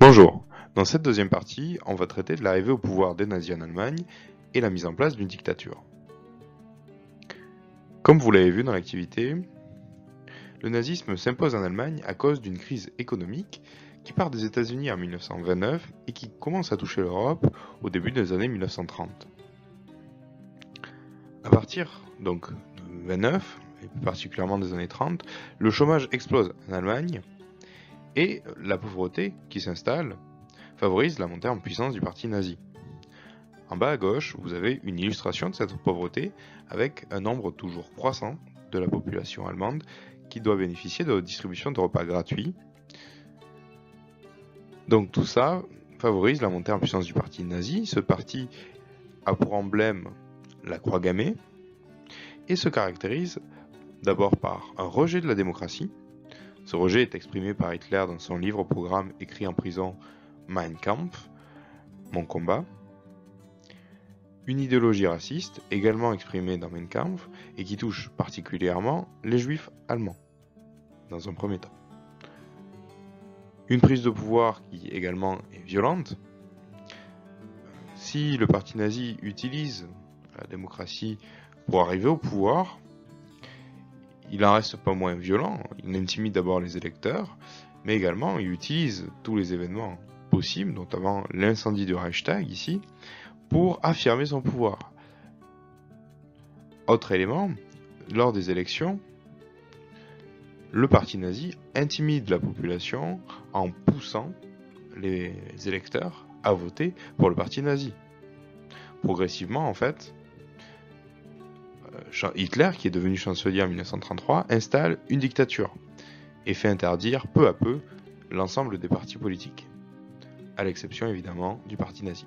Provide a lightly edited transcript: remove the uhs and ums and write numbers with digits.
Bonjour, dans cette deuxième partie, on va traiter de l'arrivée au pouvoir des nazis en Allemagne et la mise en place d'une dictature. Comme vous l'avez vu dans l'activité, le nazisme s'impose en Allemagne à cause d'une crise économique qui part des États-Unis en 1929 et qui commence à toucher l'Europe au début des années 1930. À partir donc de 29 et plus particulièrement des années 30, le chômage explose en Allemagne et la pauvreté qui s'installe favorise la montée en puissance du parti nazi. En bas à gauche, vous avez une illustration de cette pauvreté avec un nombre toujours croissant de la population allemande qui doit bénéficier de la distribution de repas gratuits. Donc tout ça favorise la montée en puissance du parti nazi. Ce parti a pour emblème la croix gammée et se caractérise d'abord par un rejet de la démocratie. Ce rejet est exprimé par Hitler dans son livre-programme écrit en prison Mein Kampf, Mon combat. Une idéologie raciste, également exprimée dans Mein Kampf, et qui touche particulièrement les juifs allemands, dans un premier temps. Une prise de pouvoir qui également est violente. Si le parti nazi utilise la démocratie pour arriver au pouvoir, il n'en reste pas moins violent. Il intimide d'abord les électeurs, mais également il utilise tous les événements possibles, notamment l'incendie du Reichstag ici, pour affirmer son pouvoir. Autre élément, lors des élections, le parti nazi intimide la population en poussant les électeurs à voter pour le parti nazi. Progressivement, en fait, Hitler, qui est devenu chancelier en 1933, installe une dictature et fait interdire peu à peu l'ensemble des partis politiques, à l'exception évidemment du parti nazi.